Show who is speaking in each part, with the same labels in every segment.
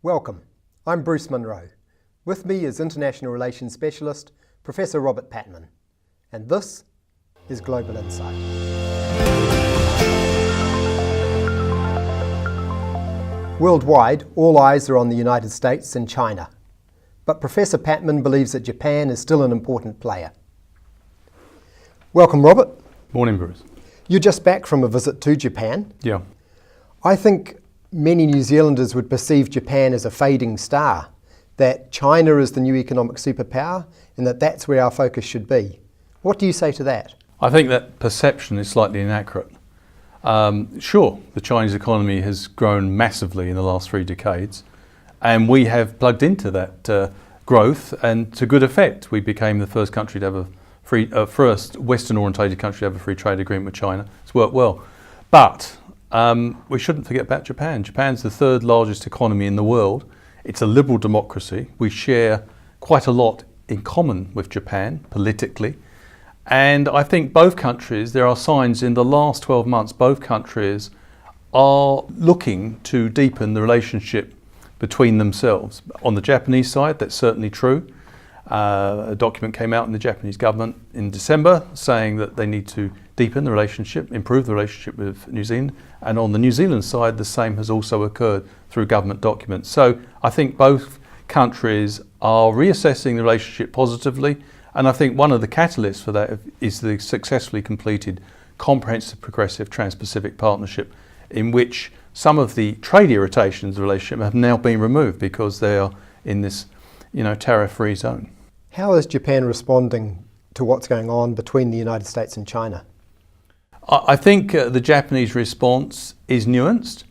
Speaker 1: Welcome, I'm Bruce Munro. With me is International Relations Specialist, Professor Robert Patman. And this is Global Insight. Worldwide, all eyes are on the United States and China. But Professor Patman believes that Japan is still an important player. Welcome, Robert.
Speaker 2: Morning, Bruce.
Speaker 1: You're just back from a visit to Japan.
Speaker 2: Yeah.
Speaker 1: I think many New Zealanders would perceive Japan as a fading star, that China is the new economic superpower and that that's where our focus should be. What do you say to that?
Speaker 2: I think that perception is slightly inaccurate. Sure, the Chinese economy has grown massively in the last 3 decades, and we have plugged into that growth, and to good effect. We became the first country to have first Western-orientated country to have a free trade agreement with China. It's worked well. But we shouldn't forget about Japan. Japan's the 3rd largest economy in the world. It's a liberal democracy. We share quite a lot in common with Japan politically. And I think both countries, there are signs in the last 12 months, both countries are looking to deepen the relationship between themselves. On the Japanese side, that's certainly true. A document came out in the Japanese government in December saying that they need to deepen the relationship, improve the relationship with New Zealand. And on the New Zealand side, the same has also occurred through government documents. So I think both countries are reassessing the relationship positively. And I think one of the catalysts for that is the successfully completed Comprehensive Progressive Trans-Pacific Partnership, in which some of the trade irritations of the relationship have now been removed because they are in this, tariff-free zone.
Speaker 1: How is Japan responding to what's going on between the United States and China?
Speaker 2: I think the Japanese response is nuanced.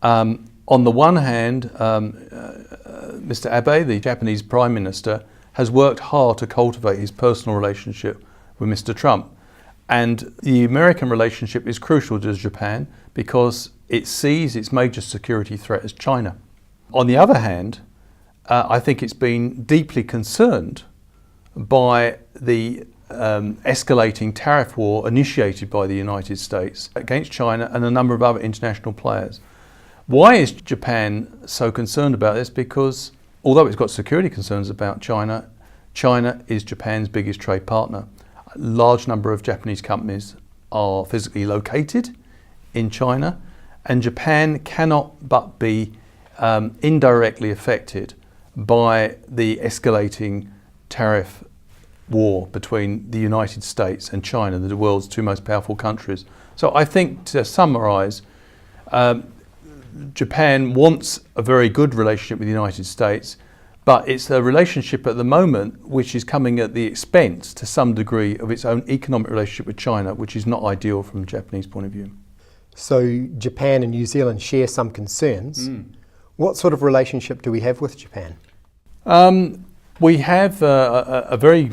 Speaker 2: On the one hand, Mr. Abe, the Japanese Prime Minister, has worked hard to cultivate his personal relationship with Mr. Trump. And the American relationship is crucial to Japan because it sees its major security threat as China. On the other hand, I think it's been deeply concerned by the escalating tariff war initiated by the United States against China and a number of other international players. Why is Japan so concerned about this? Because although it's got security concerns about China, China is Japan's biggest trade partner. A large number of Japanese companies are physically located in China, and Japan cannot but be indirectly affected by the escalating tariff war between the United States and China, the world's 2 most powerful countries. So I think, to summarise, Japan wants a very good relationship with the United States, but it's a relationship at the moment which is coming at the expense, to some degree, of its own economic relationship with China, which is not ideal from a Japanese point of view.
Speaker 1: So Japan and New Zealand share some concerns. What sort of relationship do we have with Japan?
Speaker 2: We have a very,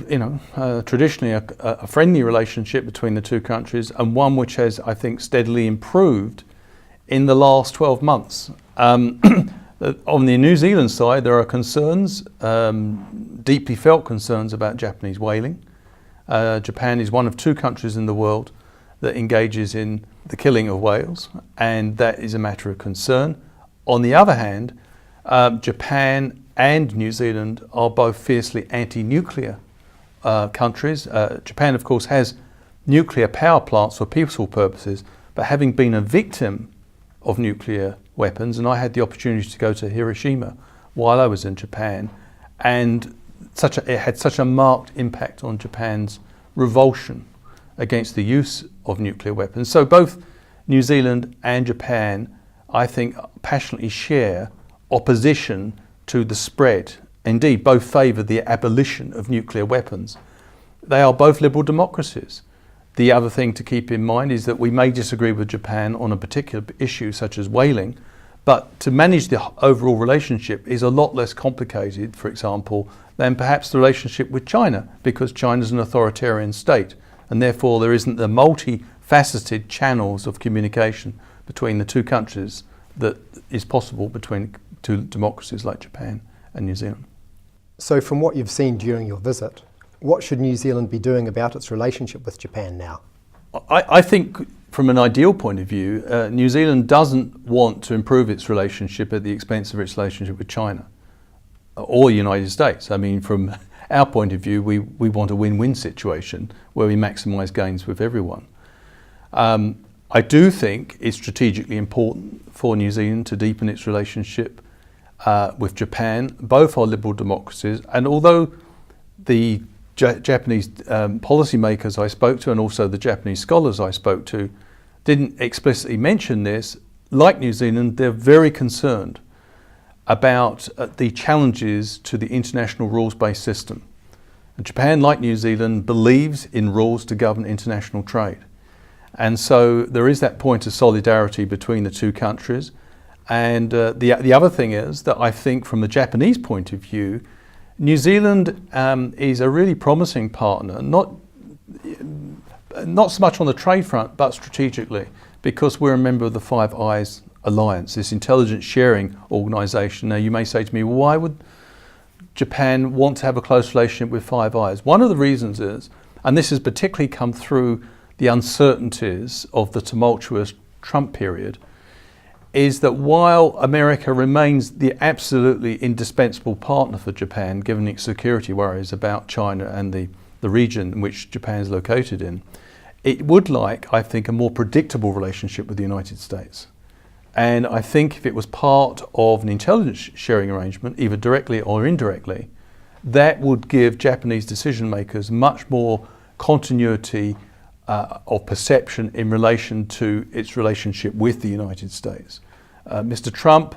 Speaker 2: traditionally a friendly relationship between the 2 countries, and one which has, I think, steadily improved in the last 12 months. On the New Zealand side, there are concerns, deeply felt concerns about Japanese whaling. Japan is one of 2 countries in the world that engages in the killing of whales, and that is a matter of concern. On the other hand, Japan and New Zealand are both fiercely anti-nuclear countries. Japan, of course, has nuclear power plants for peaceful purposes, but having been a victim of nuclear weapons, and I had the opportunity to go to Hiroshima while I was in Japan, and it had such a marked impact on Japan's revulsion against the use of nuclear weapons. So both New Zealand and Japan, I think, passionately share opposition to the spread. Indeed, both favour the abolition of nuclear weapons. They are both liberal democracies. The other thing to keep in mind is that we may disagree with Japan on a particular issue such as whaling, but to manage the overall relationship is a lot less complicated, for example, than perhaps the relationship with China, because China is an authoritarian state, and therefore there isn't the multifaceted channels of communication between the 2 countries that is possible between 2 democracies like Japan and New Zealand.
Speaker 1: So from what you've seen during your visit, what should New Zealand be doing about its relationship with Japan now?
Speaker 2: I think from an ideal point of view, New Zealand doesn't want to improve its relationship at the expense of its relationship with China or the United States. I mean, from our point of view, we want a win-win situation where we maximise gains with everyone. I do think it's strategically important for New Zealand to deepen its relationship with Japan. Both are liberal democracies, and although the Japanese policymakers I spoke to and also the Japanese scholars I spoke to didn't explicitly mention this, like New Zealand, they're very concerned about the challenges to the international rules-based system. And Japan, like New Zealand, believes in rules to govern international trade. And so there is that point of solidarity between the two countries. And the other thing is that I think from the Japanese point of view, New Zealand is a really promising partner, not so much on the trade front, but strategically, because we're a member of the Five Eyes Alliance, this intelligence sharing organisation. Now you may say to me, why would Japan want to have a close relationship with Five Eyes? One of the reasons is, and this has particularly come through the uncertainties of the tumultuous Trump period, is that while America remains the absolutely indispensable partner for Japan, given its security worries about China and the region in which Japan is located in, it would like, I think, a more predictable relationship with the United States. And I think if it was part of an intelligence sharing arrangement, either directly or indirectly, that would give Japanese decision makers much more continuity of perception in relation to its relationship with the United States. Mr. Trump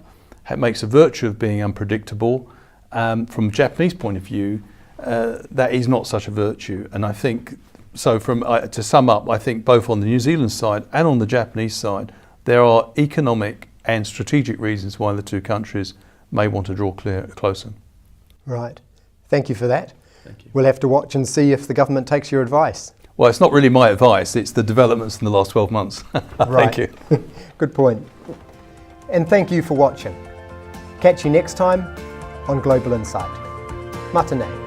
Speaker 2: makes a virtue of being unpredictable. From a Japanese point of view, that is not such a virtue. And I think, so to sum up, I think both on the New Zealand side and on the Japanese side, there are economic and strategic reasons why the two countries may want to draw closer.
Speaker 1: Right. Thank you for that.
Speaker 2: Thank you.
Speaker 1: We'll have to watch and see if the government takes your advice.
Speaker 2: Well, it's not really my advice, it's the developments in the last 12 months.
Speaker 1: Right.
Speaker 2: Thank you.
Speaker 1: Good point. And thank you for watching. Catch you next time on Global Insight. Mata nui.